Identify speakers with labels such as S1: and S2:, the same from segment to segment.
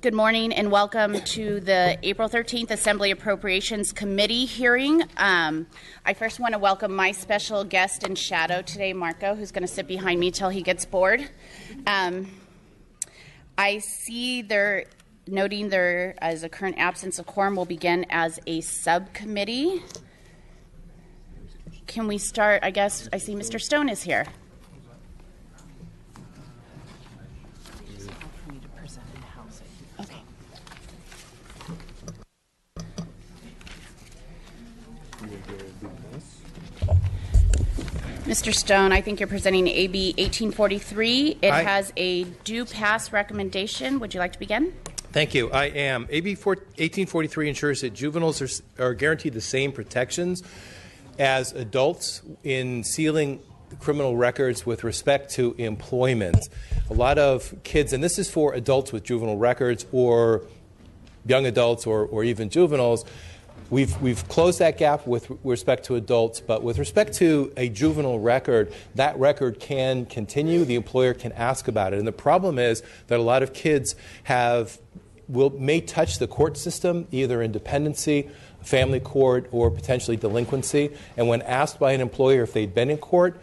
S1: Good morning and welcome to the April 13th Assembly Appropriations Committee hearing. I first want to welcome my special guest in shadow today, Marco, who's going to sit behind me till he gets bored. I see they're noting there as a current absence of quorum will begin as a subcommittee. Can we start? I guess I see Mr. Stone is here. Okay. Mr. Stone, I think you're presenting AB 1843. It has a due pass recommendation. Would you like to begin?
S2: Thank you. I am. AB 1843 ensures that juveniles are guaranteed the same protections as adults in sealing criminal records with respect to employment. A lot of kids, and this is for adults with juvenile records or young adults or even juveniles, we've closed that gap with respect to adults, but with respect to a juvenile record, that record can continue. The employer can ask about it. And the problem is that a lot of kids may touch the court system, either in dependency, family court, or potentially delinquency. And when asked by an employer if they'd been in court,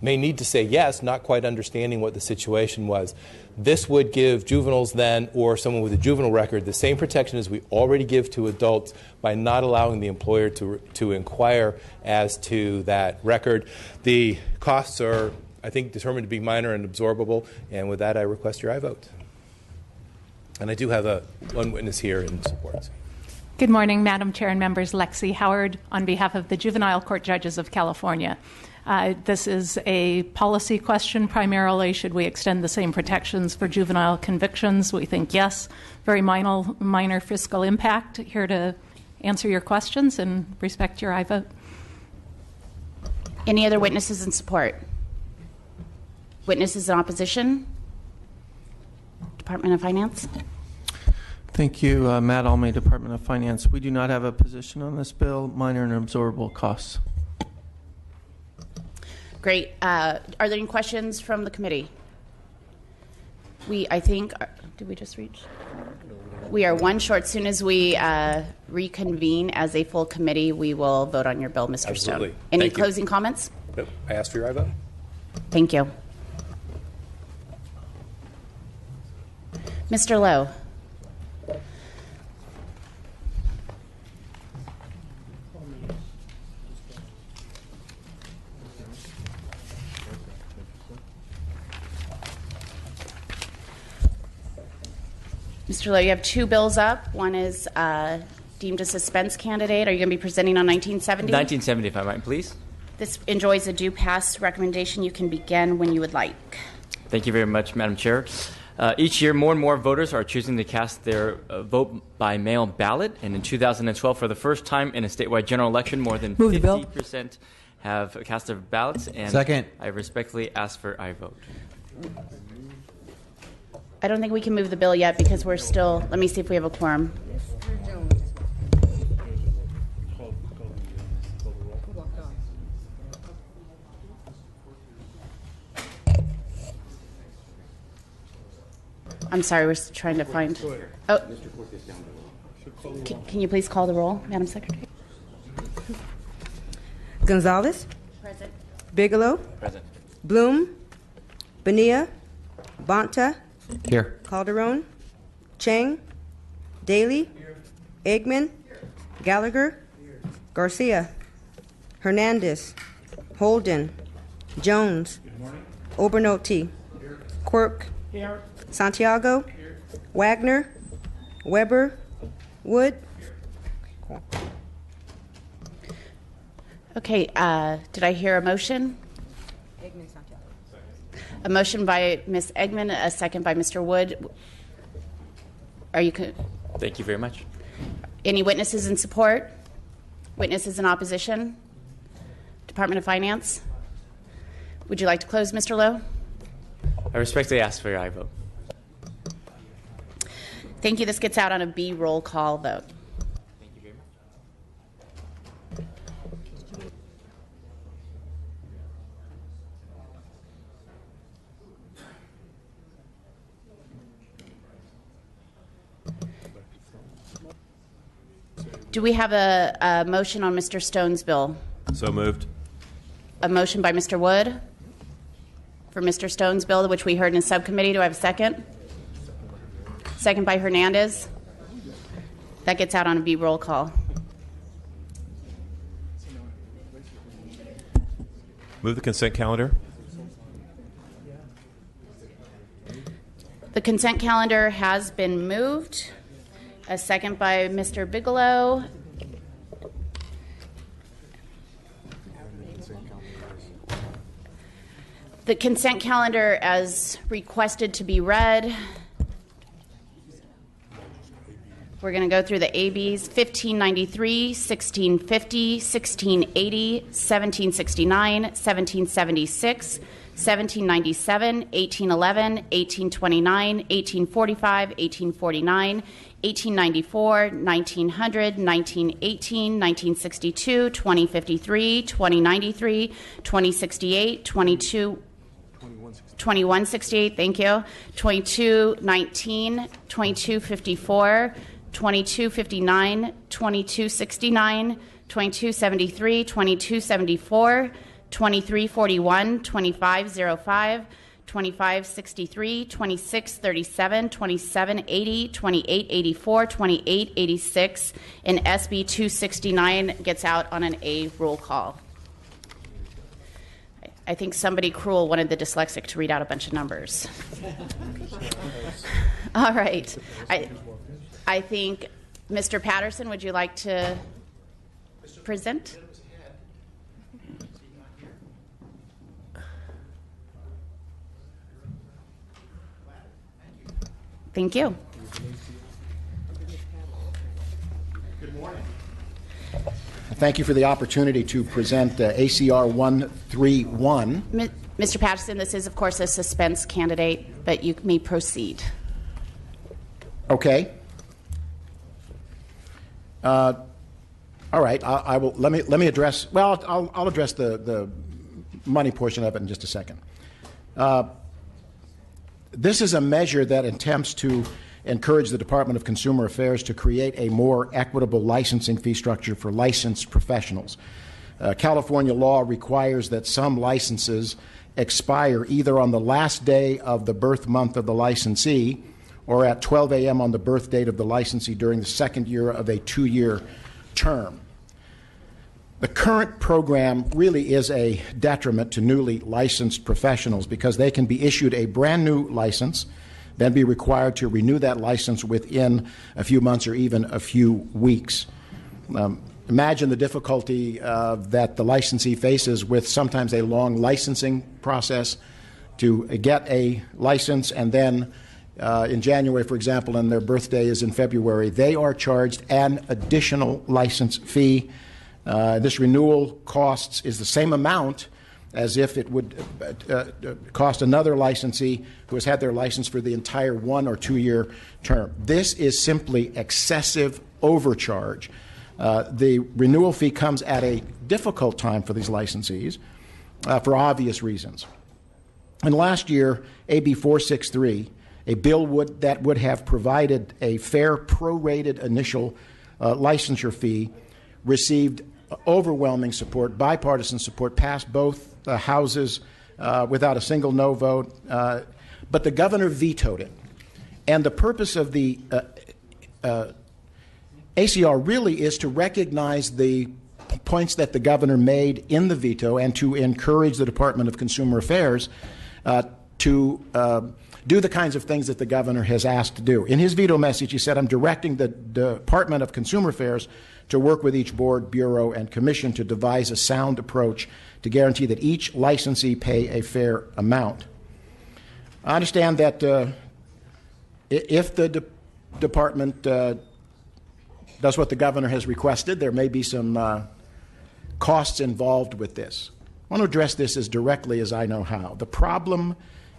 S2: may need to say yes, not quite understanding what the situation was. This would give juveniles then, or someone with a juvenile record, the same protection as we already give to adults by not allowing the employer to inquire as to that record. The costs are, I think, determined to be minor and absorbable, and with that I request your aye vote. And I do have one witness here in support.
S3: Good morning, Madam Chair and members. Lexi Howard on behalf of the Juvenile Court Judges of California. This is a policy question primarily. Should we extend the same protections for juvenile convictions? We think yes. Very minor fiscal impact. Here to answer your questions and respect your aye vote.
S1: Any other witnesses in support? Witnesses in opposition? Department of Finance?
S4: Thank you, Matt Almey, Department of Finance. We do not have a position on this bill. Minor and absorbable costs.
S1: Great. Are there any questions from the committee? Did we just reach? We are one short. As soon as we reconvene as a full committee, we will vote on your bill, Mr.
S2: Absolutely.
S1: Stone. Any closing comments?
S2: Nope. I asked for your aye vote.
S1: Thank you. Mr. Lowe. Mr. Lowe, you have two bills up. One is deemed a suspense candidate. Are you going to be presenting on 1970?
S5: 1970, if I might, please.
S1: This enjoys a due pass recommendation. You can begin when you would like.
S5: Thank you very much, Madam Chair. Each year, more and more voters are choosing to cast their vote by mail ballot. And in 2012, for the first time in a statewide general election, more than 50% have cast their ballots. And
S6: Second.
S5: I respectfully ask for aye vote.
S1: I don't think we can move the bill yet because we're still, let me see if we have a quorum. I'm sorry, we're trying to find. Oh, can you please call the roll, Madam Secretary?
S7: Gonzalez.
S1: Present.
S7: Bigelow.
S5: Present.
S7: Bloom. Bonilla. Bonta.
S6: Here.
S7: Calderon. Chang. Daly. Eggman. Gallagher. Garcia. Hernandez. Holden. Jones. Obernolte. Quirk. Santiago. Wagner. Weber. Wood.
S1: Okay, did I hear a motion? A motion by Ms. Eggman, a second by Mr. Wood. Are you?
S5: Thank you very much.
S1: Any witnesses in support? Witnesses in opposition? Department of Finance? Would you like to close, Mr. Lowe?
S5: I respectfully ask for your aye vote.
S1: Thank you. This gets out on a B roll call vote.
S5: Thank you very much.
S1: Do we have a motion on Mr. Stone's bill?
S6: So moved.
S1: A motion by Mr. Wood for Mr. Stone's bill, which we heard in subcommittee. Do I have a second? Second by Hernandez. That gets out on a B roll call.
S6: Move the consent calendar.
S1: The consent calendar has been moved. A second by Mr. Bigelow. The consent calendar as requested to be read. We're going to go through the ABs: 1593, 1650, 1680, 1769, 1776, 1797, 1811, 1829, 1845, 1849, 1894, 1900, 1918, 1962, 2053, 2093, 2068, 2168, thank you, 2219, 2254, 2259, 2269, 2273, 2274, 2341, 2505, 2563, 2637, 2780, 2884, 2886, and SB 269 gets out on an A roll call. I think somebody cruel wanted the dyslexic to read out a bunch of numbers. All right. I think, Mr. Patterson, would you like to present? Thank you.
S8: Good morning. Thank you for the opportunity to present ACR 131.
S1: Mr. Patterson, this is, of course, a suspense candidate, but you may proceed.
S8: Okay. All right. I will. Let me address. Well, I'll address the money portion of it in just a second. This is a measure that attempts to encourage the Department of Consumer Affairs to create a more equitable licensing fee structure for licensed professionals. California law requires that some licenses expire either on the last day of the birth month of the licensee or at 12 a.m. on the birth date of the licensee during the second year of a 2-year term. The current program really is a detriment to newly licensed professionals because they can be issued a brand new license, then be required to renew that license within a few months or even a few weeks. Imagine the difficulty that the licensee faces with sometimes a long licensing process to get a license, and then in January, for example, and their birthday is in February, they are charged an additional license fee. This renewal costs is the same amount as if it would cost another licensee who has had their license for the entire 1 or 2 year term. This is simply excessive overcharge. The renewal fee comes at a difficult time for these licensees for obvious reasons. And last year, AB 463, a bill that would have provided a fair prorated initial licensure fee, received overwhelming support, bipartisan support, passed both houses without a single no vote, but the governor vetoed it. And the purpose of the ACR really is to recognize the points that the governor made in the veto and to encourage the Department of Consumer Affairs to do the kinds of things that the governor has asked to do. In his veto message, he said, I'm directing the Department of Consumer Affairs to work with each board, bureau, and commission to devise a sound approach to guarantee that each licensee pay a fair amount. I understand that if the department does what the governor has requested, there may be some costs involved with this. I want to address this as directly as I know how. The problem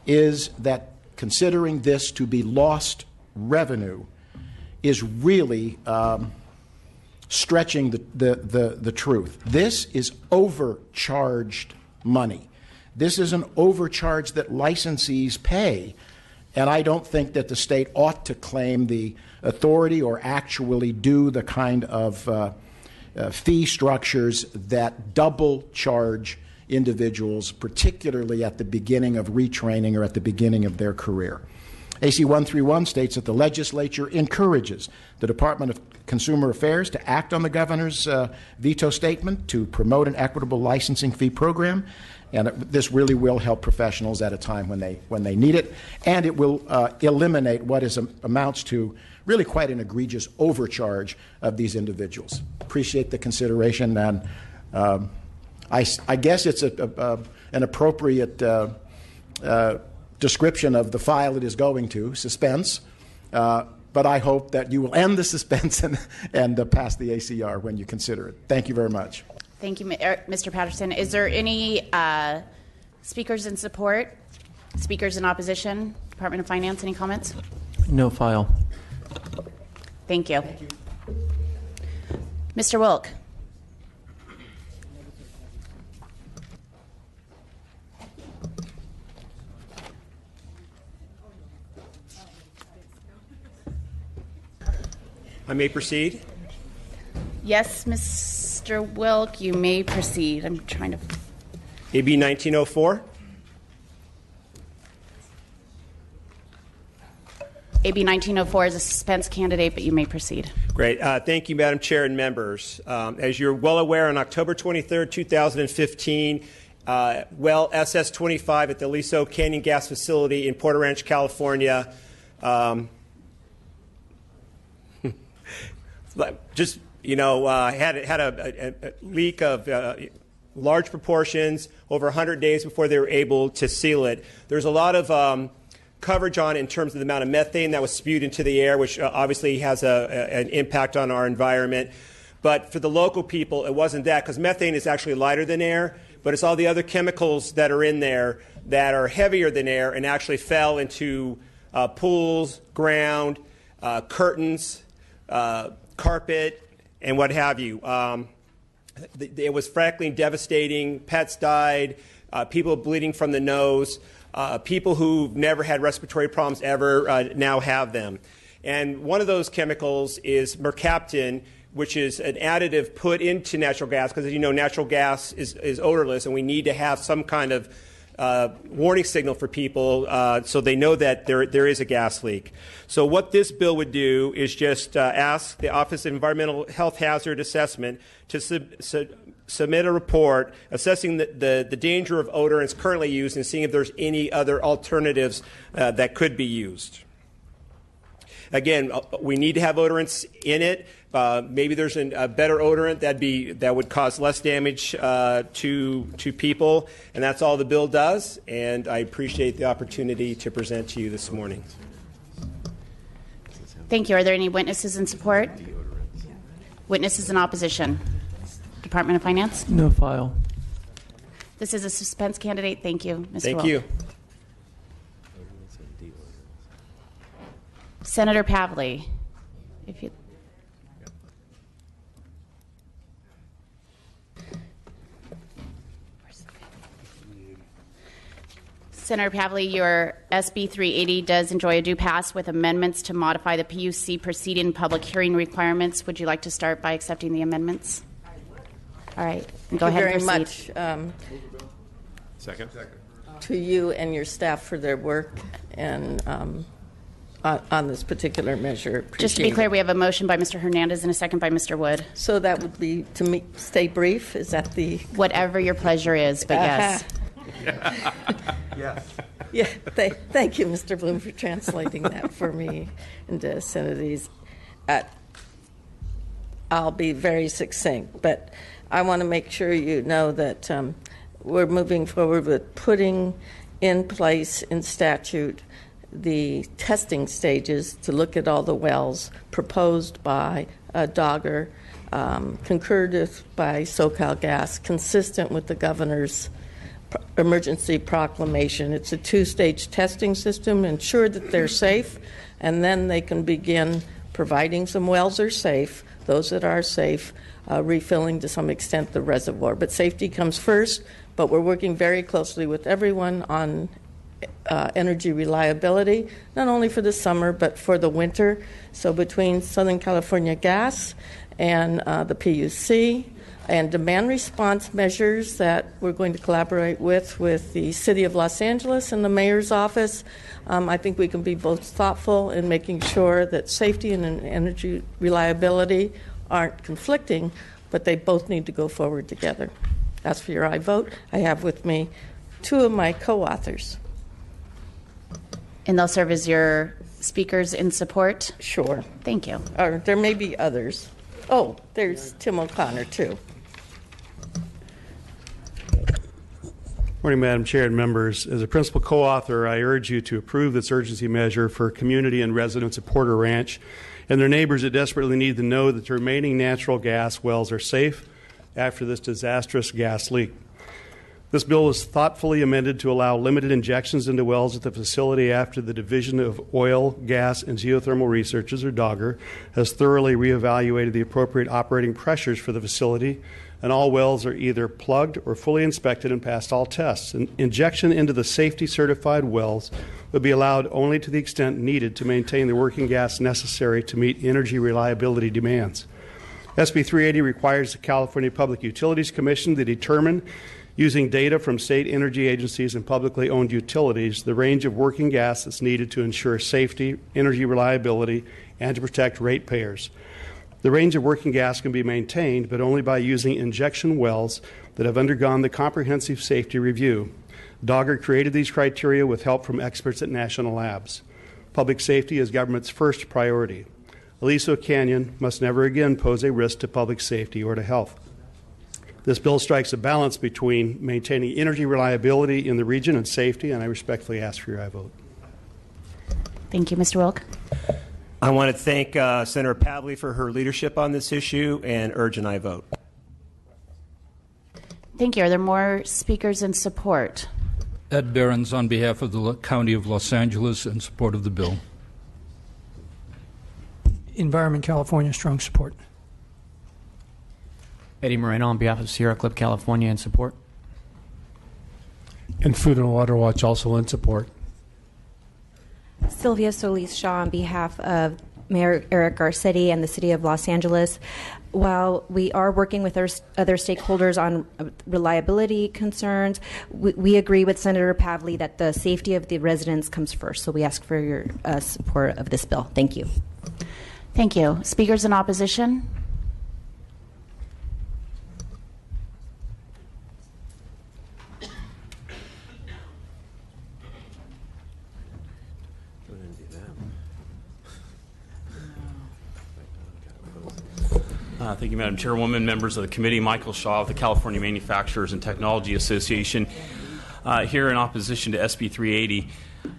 S8: is that considering this to be lost revenue is really stretching the truth. This is overcharged money. This is an overcharge that licensees pay And I don't think that the state ought to claim the authority or actually do the kind of fee structures that double charge individuals, particularly at the beginning of retraining or at the beginning of their career. AC 131 states that the legislature encourages the Department of Consumer Affairs to act on the governor's veto statement to promote an equitable licensing fee program, and this really will help professionals at a time when they need it, and it will eliminate what amounts to really quite an egregious overcharge of these individuals. Appreciate the consideration, and I guess it's an appropriate description of the file it is going to, suspense, but I hope that you will end the suspense and pass the ACR when you consider it. Thank you very much.
S1: Thank you, Mr. Patterson. Is there any speakers in support? Speakers in opposition? Department of Finance, any comments?
S4: No file.
S1: Thank you. Mr. Wilk.
S9: I may proceed.
S1: Yes, Mr. Wilk, you may proceed. I'm trying to...
S9: AB 1904.
S1: AB 1904 is a suspense candidate, but you may proceed.
S9: Great. Thank you, Madam Chair and members. As you're well aware, on October 23rd, 2015, well SS-25 at the Aliso Canyon Gas Facility in Porter Ranch, California, had a leak of large proportions over 100 days before they were able to seal it. There's a lot of coverage on it in terms of the amount of methane that was spewed into the air, which obviously has an impact on our environment. But for the local people, it wasn't that, because methane is actually lighter than air, but it's all the other chemicals that are in there that are heavier than air and actually fell into pools, ground, curtains, carpet, and what have you. It was frankly devastating. Pets died, people bleeding from the nose, people who've never had respiratory problems ever now have them. And one of those chemicals is mercaptan, which is an additive put into natural gas, because as you know, natural gas is odorless, and we need to have some kind of warning signal for people so they know that there is a gas leak. So what this bill would do is just ask the Office of Environmental Health Hazard Assessment to submit a report assessing the danger of odorants currently used and seeing if there's any other alternatives that could be used. Again, we need to have odorants in it. Maybe there's a better odorant that would cause less damage to people, and that's all the bill does. And I appreciate the opportunity to present to you this morning.
S1: Thank you. Are there any witnesses in support? Witnesses in opposition? Department of Finance?
S4: No file.
S1: This is a suspense candidate. Thank you, Mr.
S9: Thank
S1: Wilk.
S9: you.
S1: Senator Pavley, if you... Senator Pavley, your SB 380 does enjoy a due pass with amendments to modify the PUC proceeding and public hearing requirements. Would you like to start by accepting the amendments? All right. And go ahead and proceed.
S10: Thank you very much
S6: Second.
S10: to you and your staff for their work and on this particular measure.
S1: Just to be clear, we have a motion by Mr. Hernandez and a second by Mr. Wood.
S10: So that would be to stay brief? Is that the...
S1: Whatever your pleasure is, but yes.
S10: Yes. Yeah. Thank you, Mr. Bloom, for translating that for me into Senatese. I'll be very succinct, but I want to make sure you know that we're moving forward with putting in place in statute the testing stages to look at all the wells proposed by Dogger, concurred with by SoCalGas, consistent with the governor's emergency proclamation. It's a two-stage testing system, ensure that they're safe, and then they can begin providing some wells are safe, those that are safe, refilling to some extent the reservoir. But safety comes first, but we're working very closely with everyone on energy reliability, not only for the summer but for the winter. So between Southern California Gas and the PUC and demand response measures that we're going to collaborate with the City of Los Angeles and the Mayor's Office, I think we can be both thoughtful in making sure that safety and energy reliability aren't conflicting, but they both need to go forward together. As for your I vote, I have with me two of my co-authors.
S1: And they'll serve as your speakers in support?
S10: Sure.
S1: Thank you.
S10: Or there may be others. Oh, there's Tim O'Connor, too.
S11: Morning, Madam Chair and members. As a principal co-author, I urge you to approve this urgency measure for community and residents of Porter Ranch and their neighbors that desperately need to know that the remaining natural gas wells are safe after this disastrous gas leak. This bill was thoughtfully amended to allow limited injections into wells at the facility after the Division of Oil, Gas, and Geothermal Researches, or DOGGR, has thoroughly reevaluated the appropriate operating pressures for the facility, and all wells are either plugged or fully inspected and passed all tests. Injection into the safety-certified wells would be allowed only to the extent needed to maintain the working gas necessary to meet energy reliability demands. SB 380 requires the California Public Utilities Commission to determine, using data from state energy agencies and publicly owned utilities, the range of working gas that's needed to ensure safety, energy reliability, and to protect ratepayers. The range of working gas can be maintained, but only by using injection wells that have undergone the comprehensive safety review. DOGGR created these criteria with help from experts at national labs. Public safety is government's first priority. Aliso Canyon must never again pose a risk to public safety or to health. This bill strikes a balance between maintaining energy reliability in the region and safety, and I respectfully ask for your aye vote.
S1: Thank you, Mr. Wilk.
S9: I want to thank Senator Pavley for her leadership on this issue and urge an aye vote.
S1: Thank you. Are there more speakers in support?
S12: Ed Behrens on behalf of the County of Los Angeles in support of the bill.
S13: Environment California, strong support.
S14: Eddie Moreno on behalf of Sierra Club California in support.
S15: And Food and Water Watch also in support.
S16: Sylvia Solis-Shaw on behalf of Mayor Eric Garcetti and the City of Los Angeles. While we are working with our other stakeholders on reliability concerns, we agree with Senator Pavley that the safety of the residents comes first. So we ask for your support of this bill. Thank you.
S1: Thank you. Speakers in opposition?
S17: Thank you, Madam Chairwoman, members of the committee. Michael Shaw of the California Manufacturers and Technology Association, here in opposition to SB 380.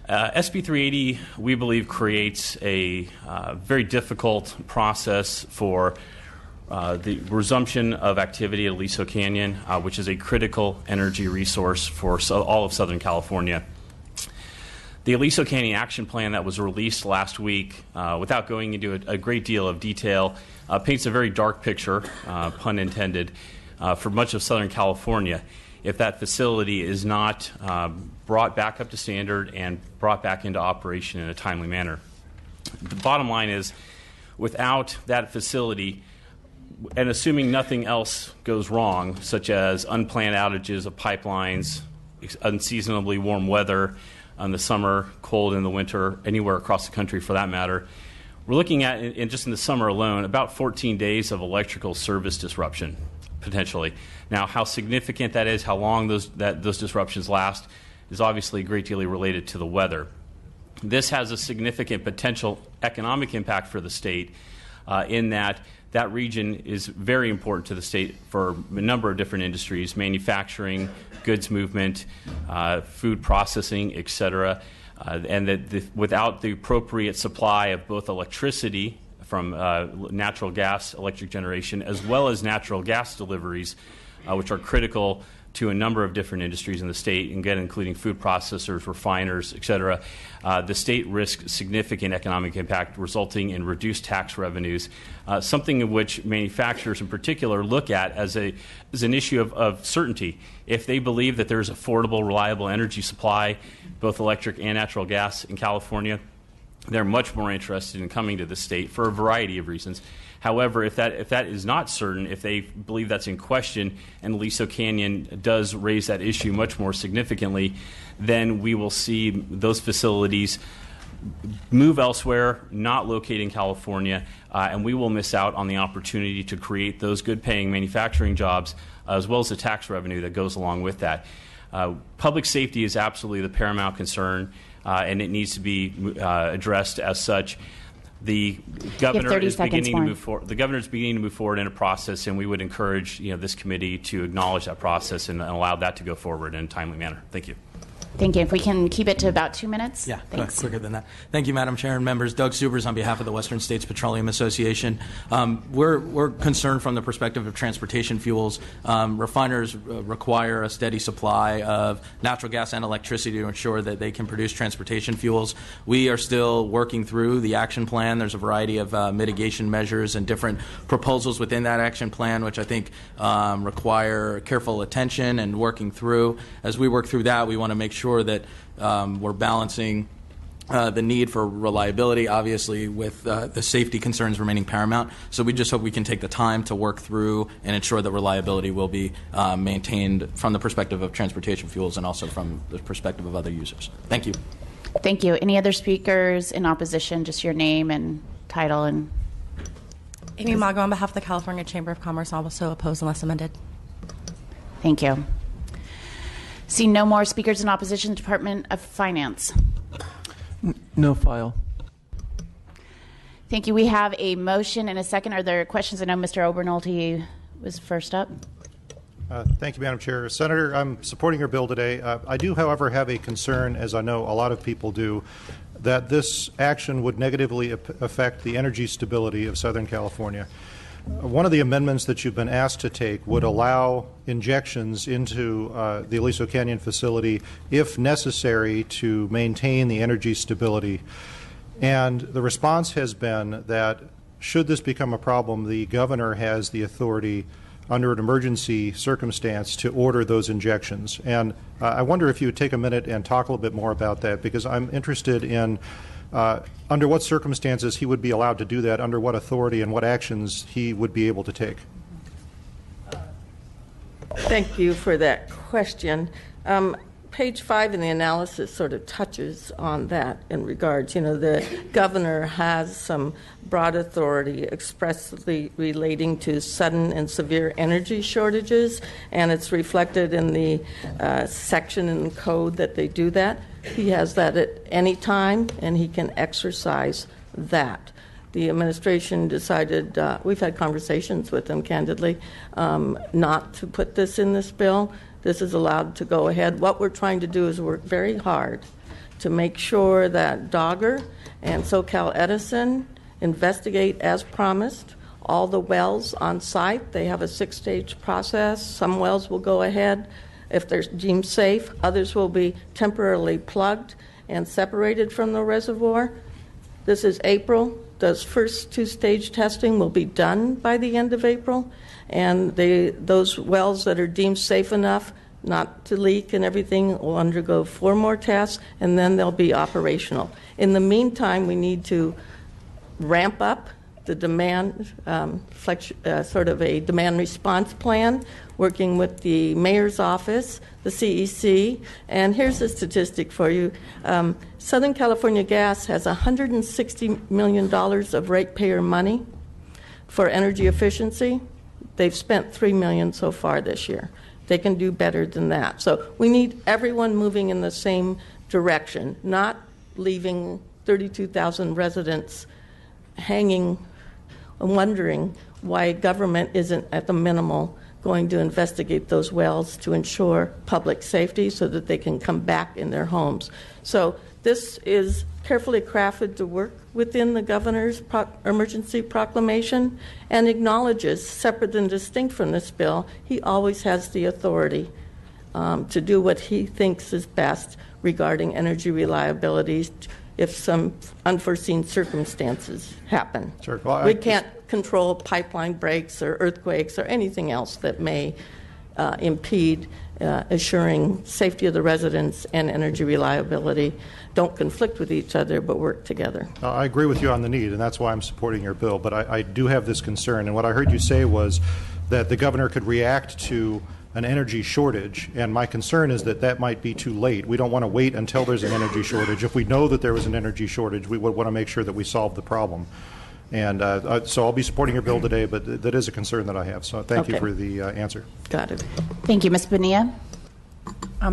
S17: SB 380, we believe, creates a very difficult process for the resumption of activity at Aliso Canyon, which is a critical energy resource for all of Southern California. The Aliso Canyon Action Plan that was released last week, without going into a great deal of detail, paints a very dark picture, pun intended, for much of Southern California if that facility is not brought back up to standard and brought back into operation in a timely manner. The bottom line is, without that facility, and assuming nothing else goes wrong, such as unplanned outages of pipelines, unseasonably warm weather in the summer, cold in the winter, anywhere across the country for that matter, we're looking at, in just in the summer alone, about 14 days of electrical service disruption, potentially. Now, how significant that is, how long those disruptions last, is obviously a great deal related to the weather. This has a significant potential economic impact for the state in that region is very important to the state for a number of different industries: manufacturing, goods movement, food processing, et cetera. And that without the appropriate supply of both electricity from natural gas electric generation as well as natural gas deliveries, which are critical to a number of different industries in the state, and again, including food processors, refiners, et cetera. The state risks significant economic impact resulting in reduced tax revenues, something in which manufacturers in particular look at as an issue of certainty. If they believe that there's affordable, reliable energy supply, both electric and natural gas in California, they're much more interested in coming to the state for a variety of reasons. However, if that is not certain, if they believe that's in question, and Aliso Canyon does raise that issue much more significantly, then we will see those facilities move elsewhere, not locate in California, and we will miss out on the opportunity to create those good-paying manufacturing jobs, as well as the tax revenue that goes along with that. Public safety is absolutely the paramount concern, and it needs to be addressed as such. The governor is beginning to move forward. The governor is beginning to move forward in a process, and we would encourage this committee to acknowledge that process and allow that to go forward in a timely manner. Thank you.
S1: Thank you. If we can keep it to about 2 minutes.
S18: Yeah,
S1: thanks.
S18: Quicker than that. Thank you, Madam Chair and members. Doug Subers on behalf of the Western States Petroleum Association. We're concerned from the perspective of transportation fuels. Refiners require a steady supply of natural gas and electricity to ensure that they can produce transportation fuels. We are still working through the action plan. There's a variety of mitigation measures and different proposals within that action plan, which I think require careful attention and working through. As we work through that, we want to make sure that we're balancing the need for reliability, obviously, with the safety concerns remaining paramount. So we just hope we can take the time to work through and ensure that reliability will be maintained from the perspective of transportation fuels and also from the perspective of other users. Thank you.
S1: Thank you. Any other speakers in opposition? Just your name and title. And
S19: Amy Mago on behalf of the California Chamber of Commerce, also opposed unless amended.
S1: Thank you. See no more speakers in opposition. Department of Finance.
S4: No file.
S1: Thank you. We have a motion and a second. Are there questions? I know Mr. Obernolte was first up.
S20: Thank you, Madam Chair. Senator, I'm supporting your bill today. I do, however, have a concern, as I know a lot of people do, that this action would negatively affect the energy stability of Southern California. One of the amendments that you've been asked to take would allow injections into the Aliso Canyon facility if necessary to maintain the energy stability. And the response has been that should this become a problem, the governor has the authority under an emergency circumstance to order those injections. And I wonder if you would take a minute and talk a little bit more about that, because I'm interested in under what circumstances he would be allowed to do that, under what authority, and what actions he would be able to take.
S10: Thank you for that question. Page 5 in the analysis sort of touches on that in regards, the governor has some broad authority expressly relating to sudden and severe energy shortages, and it's reflected in the section in the code that they do that. He has that at any time, and he can exercise that. The administration decided, we've had conversations with them candidly, not to put this in this bill. This is allowed to go ahead. What we're trying to do is work very hard to make sure that Dogger and SoCal Edison investigate as promised all the wells on site. They have a 6-stage process. Some wells will go ahead if they're deemed safe. Others will be temporarily plugged and separated from the reservoir. This is April. Those first 2-stage testing will be done by the end of April. And those wells that are deemed safe enough not to leak and everything will undergo 4 more tests, and then they'll be operational. In the meantime, we need to ramp up the demand, sort of a demand response plan, working with the mayor's office, the CEC. And here's a statistic for you. Southern California Gas has $160 million of ratepayer money for energy efficiency. They've spent $3 million so far this year. They can do better than that. So we need everyone moving in the same direction, not leaving 32,000 residents hanging and wondering why government isn't at the minimal going to investigate those wells to ensure public safety so that they can come back in their homes. So this is carefully crafted to work within the governor's emergency proclamation and acknowledges, separate and distinct from this bill, he always has the authority to do what he thinks is best regarding energy reliability if some unforeseen circumstances happen.
S20: Sure. Well,
S10: we can't control pipeline breaks or earthquakes or anything else that may impede assuring safety of the residents and energy reliability. Don't conflict with each other, but work together.
S20: I agree with you on the need, and that's why I'm supporting your bill. But I do have this concern, and what I heard you say was that the governor could react to an energy shortage, and my concern is that that might be too late. We don't want to wait until there's an energy shortage. If we know that there was an energy shortage, we would want to make sure that we solve the problem. And so I'll be supporting your bill today, but that is a concern that I have. So thank you for the answer.
S10: Got it.
S1: Thank you. Ms. Bonilla?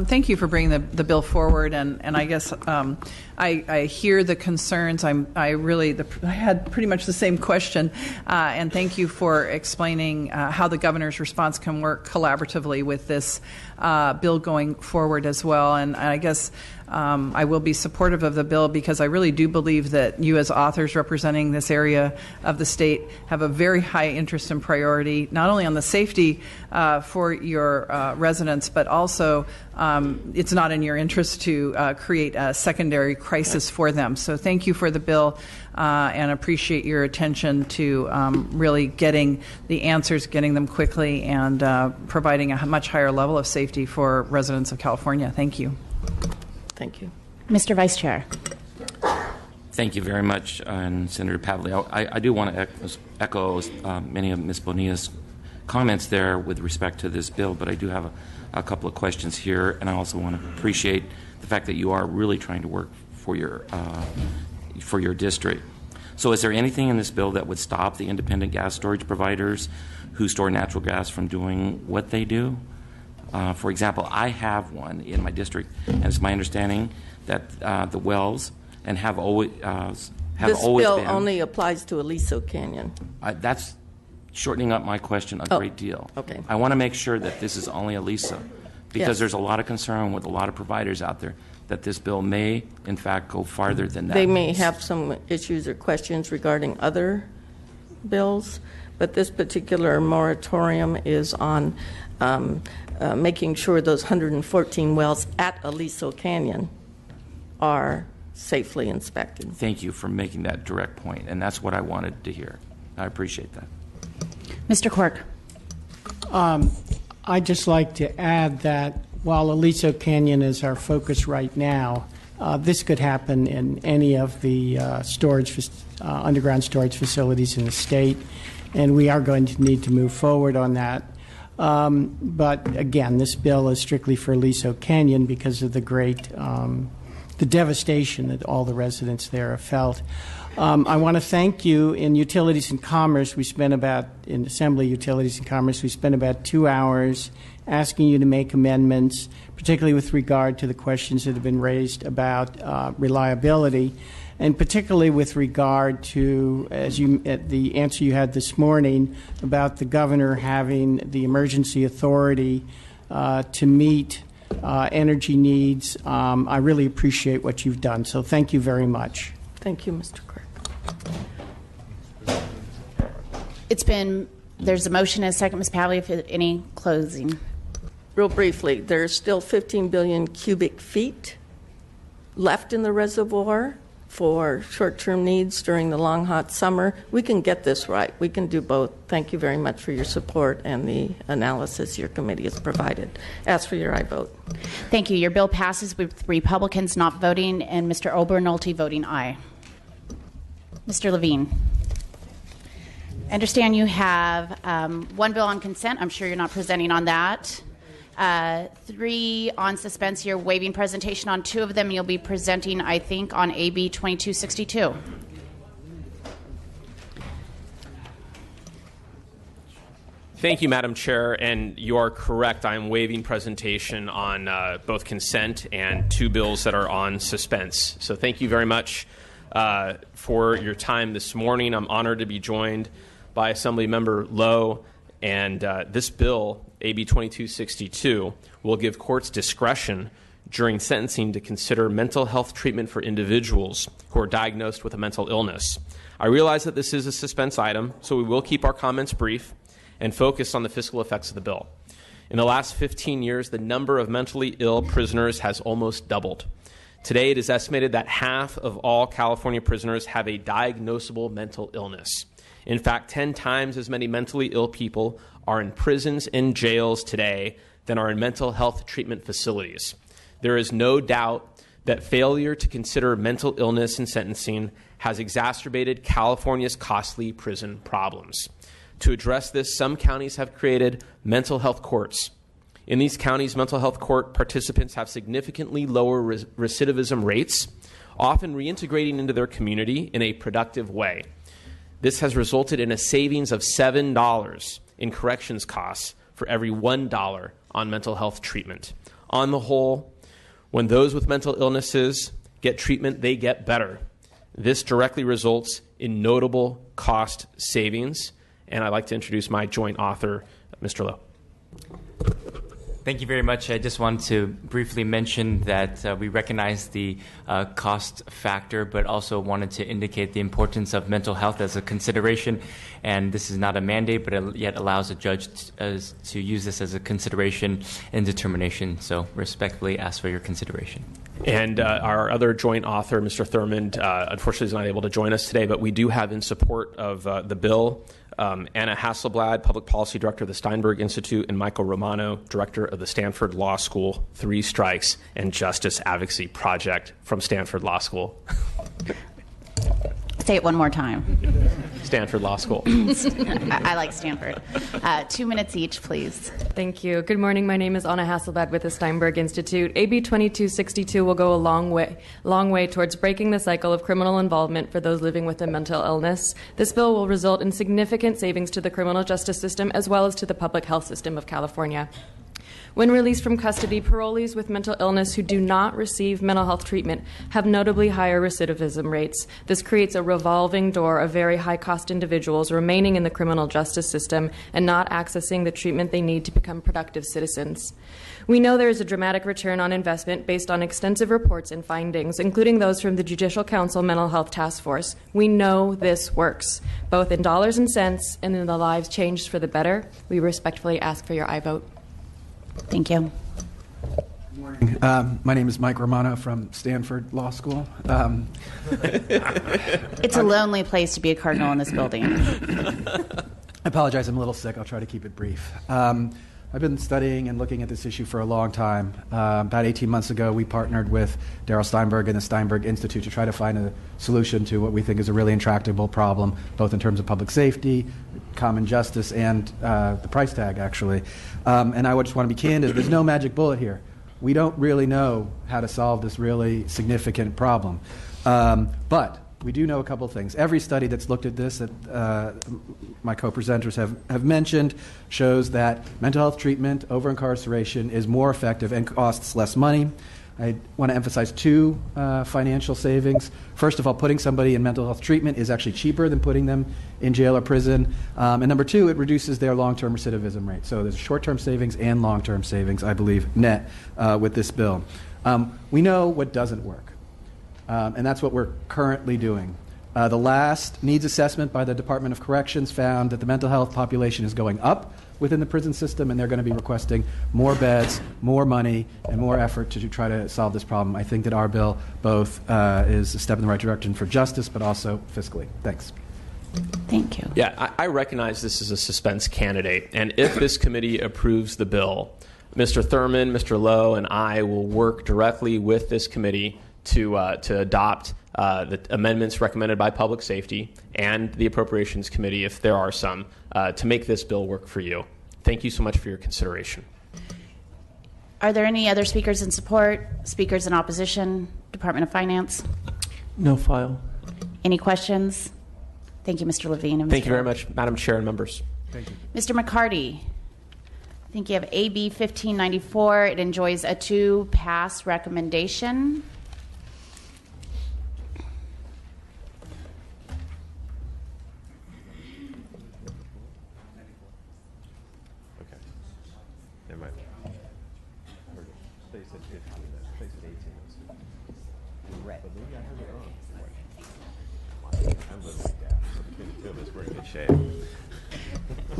S21: Thank you for bringing the bill forward, and I guess I hear the concerns. I had pretty much the same question, and thank you for explaining how the governor's response can work collaboratively with this bill going forward as well. And I guess I will be supportive of the bill because I really do believe that you as authors representing this area of the state have a very high interest and priority, not only on the safety for your residents, but also it's not in your interest to create a secondary crisis for them. So thank you for the bill and appreciate your attention to really getting the answers, getting them quickly, and providing a much higher level of safety for residents of California. Thank you.
S10: Thank you.
S1: Mr. Vice Chair.
S22: Thank you very much, and Senator Pavley. I do want to echo many of Ms. Bonilla's comments there with respect to this bill, but I do have a couple of questions here, and I also want to appreciate the fact that you are really trying to work for your district. So is there anything in this bill that would stop the independent gas storage providers who store natural gas from doing what they do? For example, I have one in my district, and it's my understanding that the wells and have always
S10: this bill
S22: been,
S10: only applies to Aliso Canyon.
S22: That's shortening up my question a great deal.
S10: Okay.
S22: I want to make sure that this is only Aliso, because there's a lot of concern with a lot of providers out there that this bill may, in fact, go farther than that.
S10: They may have some issues or questions regarding other bills, but this particular moratorium is on making sure those 114 wells at Aliso Canyon are safely inspected.
S22: Thank you for making that direct point, and that's what I wanted to hear. I appreciate that.
S1: Mr. Quirk.
S23: I'd just like to add that while Aliso Canyon is our focus right now, this could happen in any of the underground storage facilities in the state, and we are going to need to move forward on that. But again, this bill is strictly for Aliso Canyon because of the devastation that all the residents there have felt. I want to thank you. In Utilities and Commerce, in Assembly Utilities and Commerce, we spent about 2 hours asking you to make amendments, particularly with regard to the questions that have been raised about reliability, and particularly with regard to, the answer you had this morning about the governor having the emergency authority to meet energy needs. I really appreciate what you've done, so thank you very much.
S10: Thank you, Mr. Quirk.
S1: There's a motion and a second. Ms. Pavley, if any closing.
S10: Real briefly, there's still 15 billion cubic feet left in the reservoir for short-term needs during the long, hot summer. We can get this right. We can do both. Thank you very much for your support and the analysis your committee has provided. Ask for your aye vote.
S1: Thank you. Your bill passes with Republicans not voting and Mr. Obernolte voting aye. Mr. Levine. I understand you have one bill on consent. I'm sure you're not presenting on that. 3 on suspense. You're waiving presentation on 2 of them. You'll be presenting, I think, on AB 2262.
S24: Thank you, Madam Chair, and you are correct. I am waiving presentation on both consent and 2 bills that are on suspense. So thank you very much for your time this morning. I'm honored to be joined by Assemblymember Lowe, and this bill, AB 2262, will give courts discretion during sentencing to consider mental health treatment for individuals who are diagnosed with a mental illness. I realize that this is a suspense item, so we will keep our comments brief and focus on the fiscal effects of the bill. In the last 15 years, the number of mentally ill prisoners has almost doubled. Today, it is estimated that half of all California prisoners have a diagnosable mental illness. In fact, 10 times as many mentally ill people are in prisons and jails today than are in mental health treatment facilities. There is no doubt that failure to consider mental illness in sentencing has exacerbated California's costly prison problems. To address this, some counties have created mental health courts. In these counties, mental health court participants have significantly lower recidivism rates, often reintegrating into their community in a productive way. This has resulted in a savings of $7 in corrections costs for every $1 on mental health treatment. On the whole, when those with mental illnesses get treatment, they get better. This directly results in notable cost savings. And I'd like to introduce my joint author, Mr. Lowe.
S14: Thank you very much. I just want to briefly mention that we recognize the cost factor, but also wanted to indicate the importance of mental health as a consideration. And this is not a mandate, but it yet allows a judge to use this as a consideration in determination. So respectfully ask for your consideration.
S24: And our other joint author, Mr. Thurmond, unfortunately is not able to join us today, but we do have in support of the bill Anna Hasselblad, Public Policy Director of the Steinberg Institute, and Michael Romano, Director of the Stanford Law School 3 Strikes and Justice Advocacy Project from Stanford Law School.
S1: Say it one more time.
S24: Stanford Law School.
S1: I like Stanford. 2 minutes each, please.
S2: Thank you. Good morning. My name is Anna Hasselblad with the Steinberg Institute. AB 2262 will go a long way towards breaking the cycle of criminal involvement for those living with a mental illness. This bill will result in significant savings to the criminal justice system as well as to the public health system of California. When released from custody, parolees with mental illness who do not receive mental health treatment have notably higher recidivism rates. This creates a revolving door of very high-cost individuals remaining in the criminal justice system and not accessing the treatment they need to become productive citizens. We know there is a dramatic return on investment based on extensive reports and findings, including those from the Judicial Council Mental Health Task Force. We know this works, both in dollars and cents and in the lives changed for the better. We respectfully ask for your aye vote.
S1: Thank you.
S3: Good morning. My name is Mike Romano from Stanford Law School.
S1: It's a lonely place to be a cardinal in this building.
S3: I apologize, I'm a little sick. I'll try to keep it brief. I've been studying and looking at this issue for a long time. About 18 months ago, we partnered with Darrell Steinberg and the Steinberg Institute to try to find a solution to what we think is a really intractable problem, both in terms of public safety, common justice, and the price tag, actually. And I just want to be candid, there's no magic bullet here. We don't really know how to solve this really significant problem. But we do know a couple of things. Every study that's looked at this that my co-presenters have mentioned shows that mental health treatment over incarceration is more effective and costs less money. I want to emphasize 2 financial savings. First of all, putting somebody in mental health treatment is actually cheaper than putting them in jail or prison. And number 2, it reduces their long-term recidivism rate. So there's short-term savings and long-term savings, I believe, net with this bill. We know what doesn't work. And that's what we're currently doing. The last needs assessment by the Department of Corrections found that the mental health population is going up within the prison system, and they're going to be requesting more beds, more money, and more effort to try to solve this problem. I think that our bill both is a step in the right direction for justice, but also fiscally. Thanks.
S1: Thank you.
S24: Yeah, I recognize this is a suspense candidate, and if this committee approves the bill, Mr. Thurmond, Mr. Lowe, and I will work directly with this committee to adopt the amendments recommended by Public Safety and the Appropriations Committee, if there are some, to make this bill work for you. Thank you so much for your consideration.
S1: Are there any other speakers in support? Speakers in opposition? Department of Finance?
S4: No file.
S1: Any questions? Thank you, Mr. Levine. And
S24: Thank you very much, Madam Chair and members.
S3: Thank you.
S1: Mr. McCarty, I think you have AB 1594. It enjoys a 2-pass recommendation.
S6: Never mind. They said 15. They said 18. But maybe I heard it wrong. I'm a little gaff. So between the 2 of us, we're in good shape.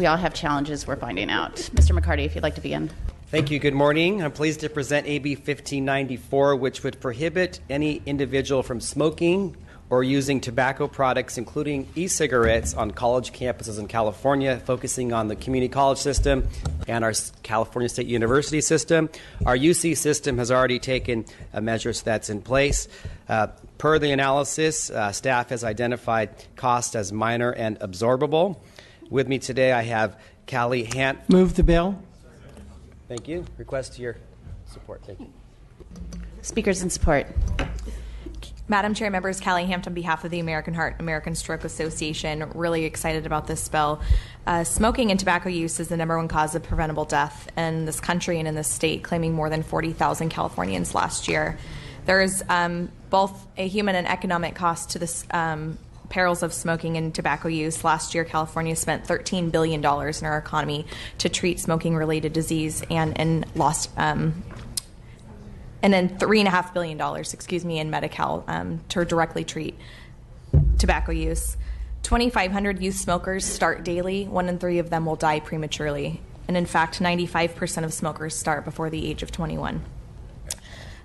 S1: we all have challenges we're finding out. Mr. McCarty, if you'd like to begin.
S5: Thank you. Good morning. I'm pleased to present AB 1594, which would prohibit any individual from smoking or using tobacco products, including e-cigarettes, on college campuses in California, focusing on the community college system and our California State University system. Our UC system has already taken measures that's in place. Per the analysis, staff has identified costs as minor and absorbable. With me today, I have Callie Hant.
S23: Move the bill.
S5: Thank you. Request your support. Thank you.
S1: Speakers in support.
S7: Madam Chair, members, Callie Hampton on behalf of the American Heart American Stroke Association. Really excited about this bill. Smoking and tobacco use is the #1 cause of preventable death in this country and in this state, claiming more than 40,000 Californians last year. There is both a human and economic cost to this perils of smoking and tobacco use. Last year, California spent $13 billion in our economy to treat smoking-related disease and lost, and then $3.5 billion, in Medi-Cal to directly treat tobacco use. 2,500 youth smokers start daily. 1 in 3 of them will die prematurely. And in fact, 95% of smokers start before the age of 21.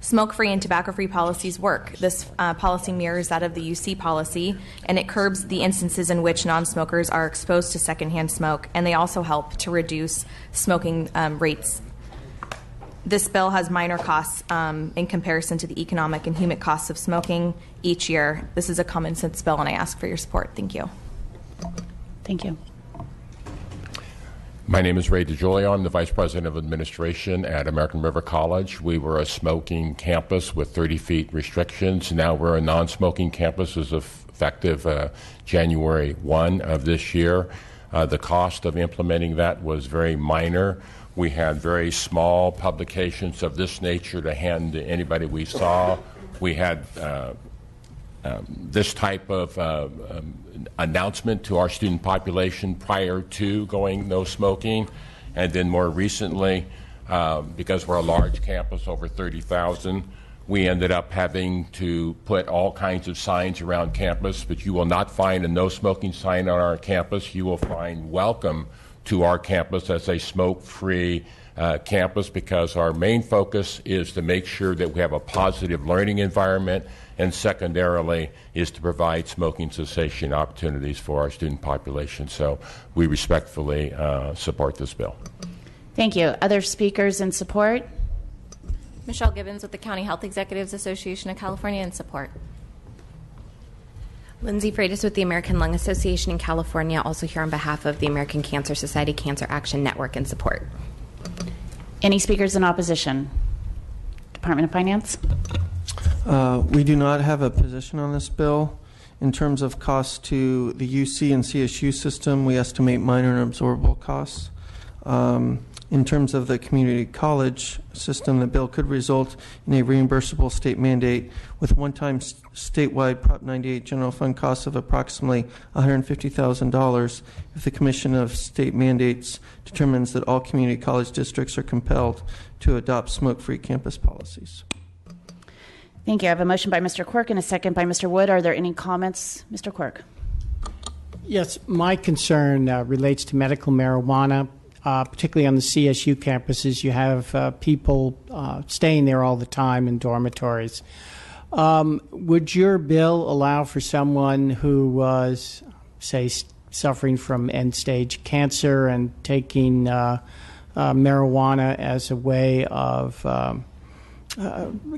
S7: Smoke-free and tobacco-free policies work. This policy mirrors that of the UC policy, and it curbs the instances in which non-smokers are exposed to secondhand smoke, and they also help to reduce smoking rates. This bill has minor costs in comparison to the economic and human costs of smoking each year. This is a common sense bill, and I ask for your support. Thank you.
S1: Thank you.
S8: My name is Ray DiGiulio. I'm the Vice President of Administration at American River College. We were a smoking campus with 30 feet restrictions. Now we're a non-smoking campus as effective January 1 of this year. The cost of implementing that was very minor. We had very small publications of this nature to hand to anybody we saw. We had this type of announcement to our student population prior to going no smoking. And then more recently, because we're a large campus, over 30,000, we ended up having to put all kinds of signs around campus, but you will not find a no smoking sign on our campus. You will find welcome to our campus as a smoke-free campus, because our main focus is to make sure that we have a positive learning environment, and secondarily is to provide smoking cessation opportunities for our student population. So we respectfully support this bill.
S1: Thank you. Other speakers in support?
S11: Michelle Gibbons with the County Health Executives Association of California in support. Lindsay Freitas with the American Lung Association in California, also here on behalf of the American Cancer Society Cancer Action Network in support.
S1: Any speakers in opposition? Department of Finance?
S4: We do not have a position on this bill. In terms of costs to the UC and CSU system, we estimate minor and absorbable costs. In terms of the community college system, the bill could result in a reimbursable state mandate with one-time statewide Prop 98 general fund costs of approximately $150,000 if the Commission of State Mandates determines that all community college districts are compelled to adopt smoke-free campus policies.
S1: Thank you. I have a motion by Mr. Quirk and a second by Mr. Wood. Are there any comments? Mr. Quirk.
S23: Yes, my concern relates to medical marijuana. Particularly on the CSU campuses, you have people staying there all the time in dormitories. Would your bill allow for someone who was, say, suffering from end-stage cancer and taking marijuana as a way of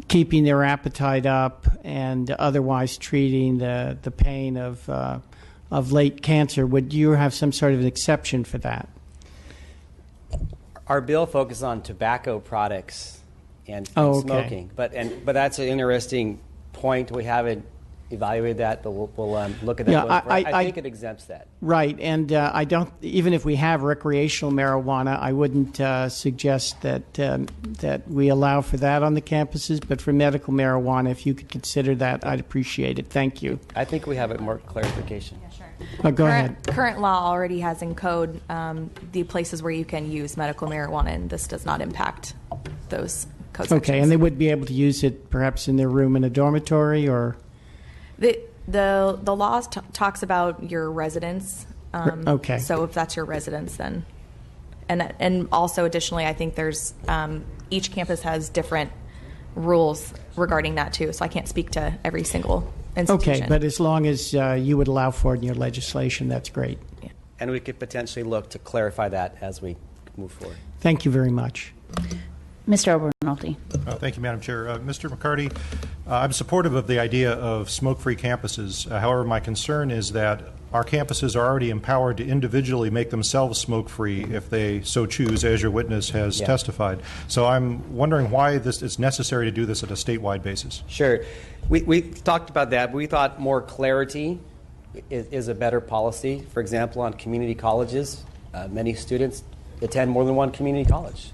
S23: keeping their appetite up and otherwise treating the pain of late cancer? Would you have some sort of an exception for that?
S5: Our bill focuses on tobacco products and smoking, but that's an interesting point. We haven't evaluated that, but we'll look at that.
S23: Yeah,
S5: I think it exempts that.
S23: Right, and I don't. Even if we have recreational marijuana, I wouldn't suggest that we allow for that on the campuses. But for medical marijuana, if you could consider that, I'd appreciate it. Thank you.
S5: I think we have it more clarification.
S7: Yeah, sure.
S23: Go ahead.
S7: Current law already has in code the places where you can use medical marijuana, and this does not impact those code sections.
S23: Okay, and they would be able to use it perhaps in their room in a dormitory, or
S7: the law talks about your residence
S23: Okay.
S7: So if that's your residence, then, and also additionally, I think there's each campus has different rules regarding that too. So I can't speak to every single institution.
S23: Okay, but as long as you would allow for it in your legislation, that's great.
S5: And we could potentially look to clarify that as we move forward.
S23: Thank you very much.
S1: Mr. Obernolte.
S20: Thank you, Madam Chair. Mr. McCarty, I'm supportive of the idea of smoke-free campuses. However, my concern is that our campuses are already empowered to individually make themselves smoke-free if they so choose, as your witness has testified. So I'm wondering why it's necessary to do this at a statewide basis.
S5: Sure. We talked about that, but we thought more clarity is a better policy. For example, on community colleges, many students attend more than one community college.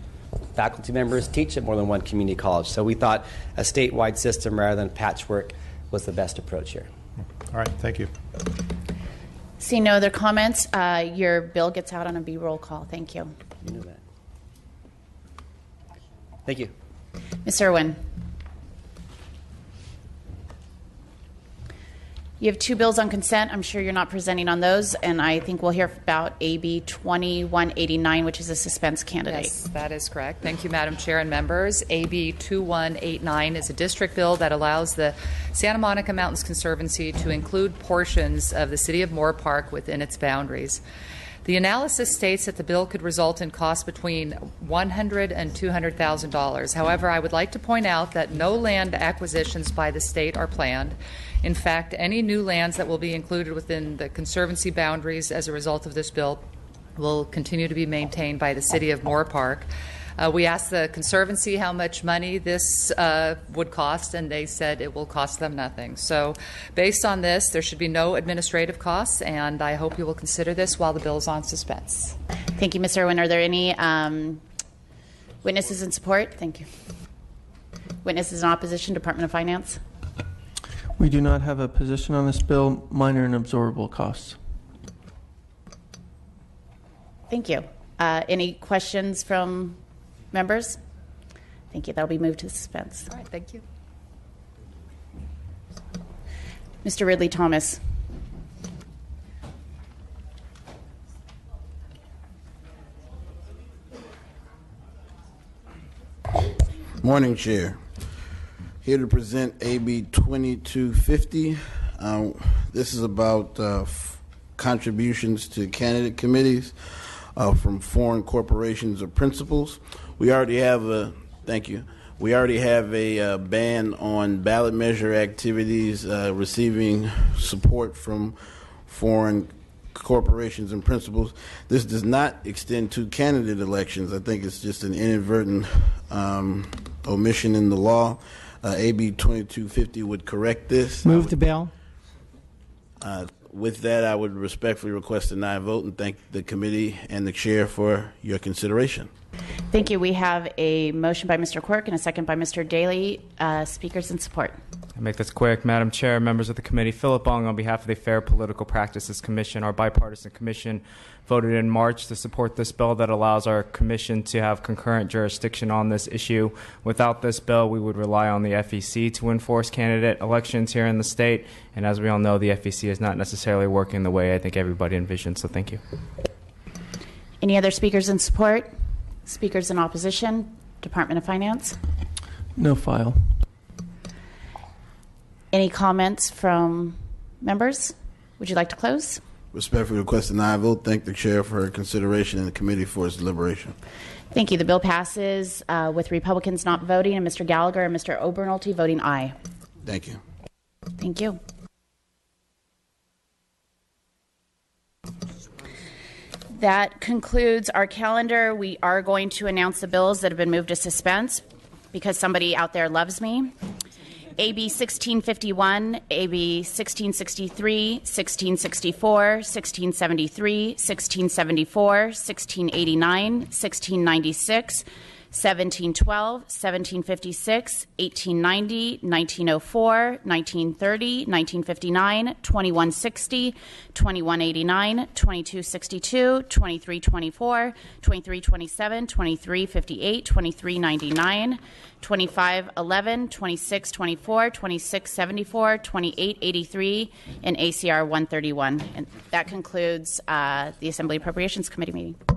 S5: Faculty members teach at more than one community college. So we thought a statewide system rather than patchwork was the best approach here.
S20: All right, thank you.
S1: Seeing no other comments, your bill gets out on a B-roll call. Thank you.
S5: You knew that. Thank you.
S1: Ms. Irwin. You have two bills on consent. I'm sure you're not presenting on those, and I think we'll hear about AB 2189, which is a suspense candidate.
S9: Yes, that is correct. Thank you, Madam Chair and members. AB 2189 is a district bill that allows the Santa Monica Mountains Conservancy to include portions of the city of Moore Park within its boundaries. The analysis states that the bill could result in costs between $100,000 and $200,000. However, I would like to point out that no land acquisitions by the state are planned. In fact, any new lands that will be included within the Conservancy boundaries as a result of this bill will continue to be maintained by the city of Moore Park. We asked the Conservancy how much money this would cost, and they said it will cost them nothing. So based on this, there should be no administrative costs, and I hope you will consider this while the bill is on suspense.
S1: Thank you, Ms. Irwin. Are there any witnesses in support? Thank you. Witnesses in opposition, Department of Finance?
S4: We do not have a position on this bill. Minor and absorbable costs.
S1: Thank you. Any questions from members? Thank you. That will be moved to suspense.
S9: All right, thank you.
S1: Mr. Ridley Thomas.
S12: Morning, Chair. Here to present AB 2250. This is about contributions to candidate committees from foreign corporations or principals. We already have a, thank you. We already have a ban on ballot measure activities receiving support from foreign corporations and principals. This does not extend to candidate elections. I think it's just an inadvertent omission in the law. AB 2250 would correct this.
S23: Move the bill.
S12: With that, I would respectfully request a nay vote and thank the committee and the chair for your consideration.
S1: Thank you. We have a motion by Mr. Quirk and a second by Mr. Daly. Speakers in support.
S13: I'll make this quick. Madam Chair, members of the committee, Philip Ong on behalf of the Fair Political Practices Commission, our bipartisan commission, voted in March to support this bill that allows our commission to have concurrent jurisdiction on this issue. Without this bill, we would rely on the FEC to enforce candidate elections here in the state. And as we all know, the FEC is not necessarily working the way I think everybody envisioned. So thank you.
S1: Any other speakers in support? Speakers in opposition? Department of Finance?
S4: No file.
S1: Any comments from members? Would you like to close?
S12: Respectfully request a nay vote. Thank the chair for her consideration and the committee for its deliberation.
S1: Thank you. The bill passes with Republicans not voting and Mr. Gallagher and Mr. Obernolte voting aye.
S12: Thank you.
S1: Thank you. That concludes our calendar. We are going to announce the bills that have been moved to suspense because somebody out there loves me. AB 1651, AB 1663, 1664, 1673, 1674, 1689, 1696, 1712, 1756, 1890, 1904, 1930, 1959, 2160, 2189, 2262, 2324, 2327, 2358, 2399, 2511, 2624, 2674, 2883, and ACR 131. And that concludes the Assembly Appropriations Committee meeting.